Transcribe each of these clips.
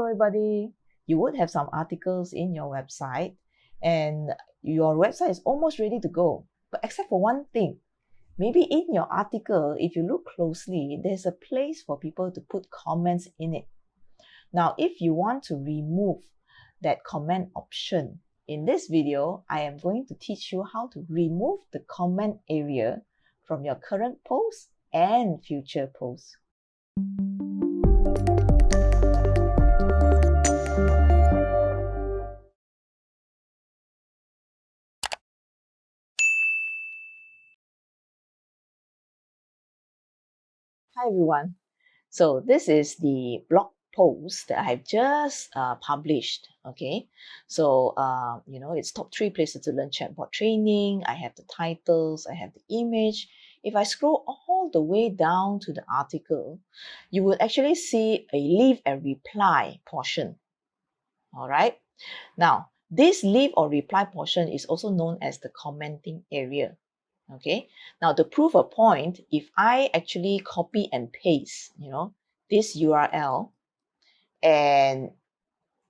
everybody. You would have some articles in your website and your website is almost ready to go. But except for one thing, maybe in your article, if you look closely, there's a place for people to put comments in it. Now, if you want to remove that comment option, in this video, I am going to teach you how to remove the comment area from your current post and future posts. Hi everyone. So this is the blog post that I've just published. Okay, so it's top 3 places to learn chatbot training. I have the titles, I have the image. If I scroll all the way down to the article, you will actually see a leave and reply portion. All right. Now, this leave or reply portion is also known as the commenting area. Okay, now to prove a point, if I actually copy and paste, this URL and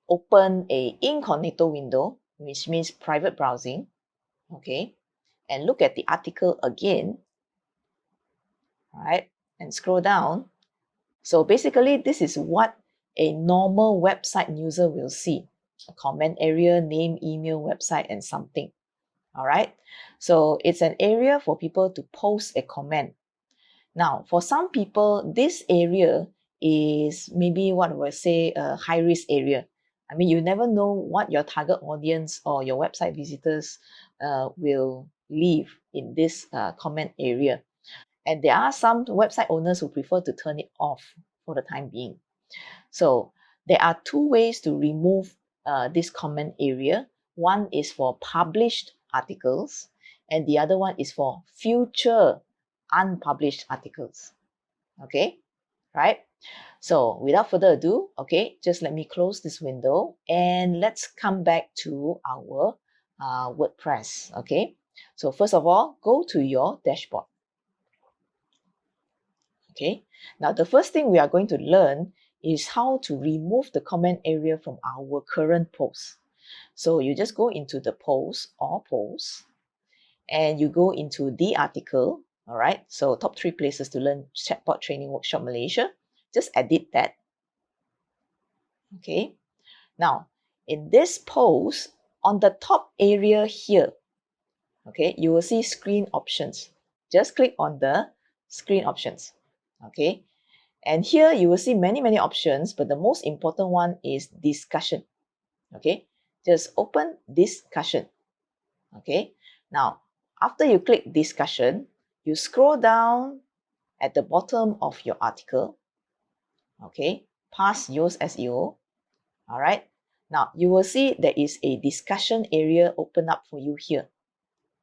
open a incognito window, which means private browsing, okay, and look at the article again, right, and scroll down. So basically, this is what a normal website user will see: a comment area, name, email, website, and something. All right, so it's an area for people to post a comment. Now, for some people, this area is maybe what I would say a high-risk area. I mean, you never know what your target audience or your website visitors will leave in this comment area. And there are some website owners who prefer to turn it off for the time being. So there are 2 ways to remove this comment area. One is for published articles, and the other one is for future unpublished articles. Okay, right? So without further ado, okay, just let me close this window and let's come back to our WordPress. Okay, so first of all, go to your dashboard. Okay, now the first thing we are going to learn is how to remove the comment area from our current post. So you just go into the post or posts and you go into the article. All right, so top 3 places to learn chatbot training workshop Malaysia. Just edit that. Okay, now in this post, on the top area here, okay, you will see screen options. Just click on the screen options. Okay, and here you will see many options, but the most important one is discussion. Okay, just open discussion. Okay, now after you click discussion, you scroll down at the bottom of your article. Okay, past Yoast SEO. All right, now you will see there is a discussion area open up for you here.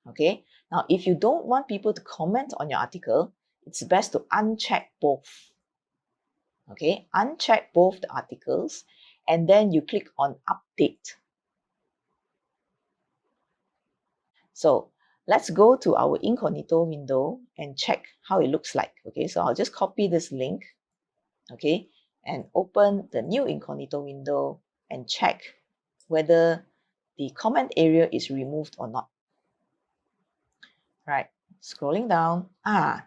Okay, now if you don't want people to comment on your article, it's best to uncheck both. Okay, uncheck both the articles and then you click on update. So let's go to our incognito window and check how it looks like. Okay, so I'll just copy this link, okay, and open the new incognito window and check whether the comment area is removed or not. Right, scrolling down,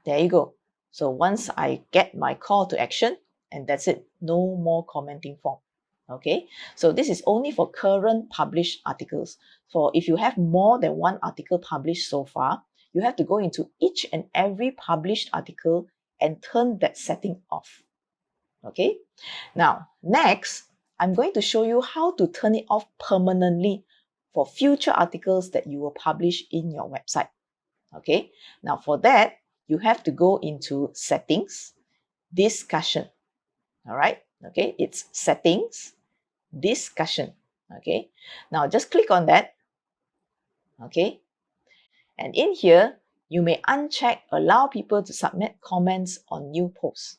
there you go. So once I get my call to action, and that's it, no more commenting form. Okay, so this is only for current published articles. For if you have more than 1 article published so far, you have to go into each and every published article and turn that setting off. Okay, now next, I'm going to show you how to turn it off permanently for future articles that you will publish in your website. Okay, now for that, you have to go into settings, discussion. All right, okay, it's settings, discussion. Okay, now just click on that. Okay, and in here, you may uncheck allow people to submit comments on new posts.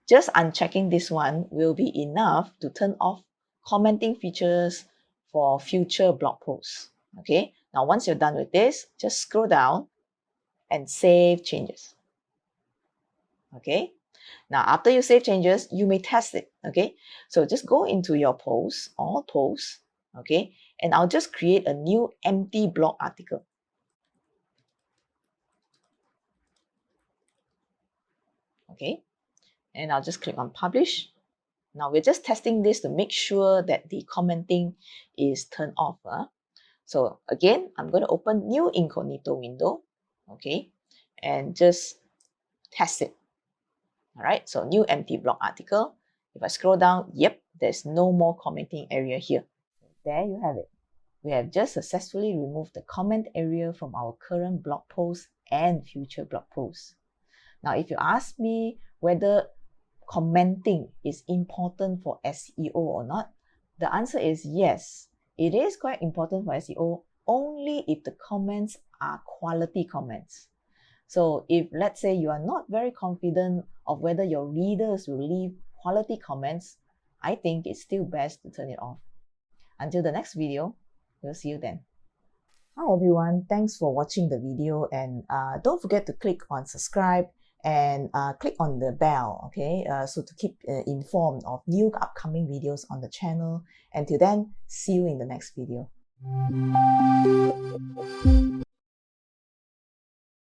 Just unchecking this one will be enough to turn off commenting features for future blog posts. Okay, now once you're done with this, just scroll down and save changes. Okay, Now, after you save changes, you may test it, okay? So just go into your posts, all posts, okay? And I'll just create a new empty blog article. Okay, and I'll just click on publish. Now we're just testing this to make sure that the commenting is turned off. So again, I'm going to open new incognito window, okay, and just test it. All right, so new empty blog article. If I scroll down, yep, there's no more commenting area here. There you have it. We have just successfully removed the comment area from our current blog post and future blog posts. Now, if you ask me whether commenting is important for SEO or not, the answer is yes. It is quite important for SEO only if the comments are quality comments. So if, let's say, you are not very confident of whether your readers will leave quality comments, I think it's still best to turn it off. Until the next video, we'll see you then. Hi everyone, thanks for watching the video, and don't forget to click on subscribe and click on the bell, okay, so to keep informed of new upcoming videos on the channel. Until then, see you in the next video.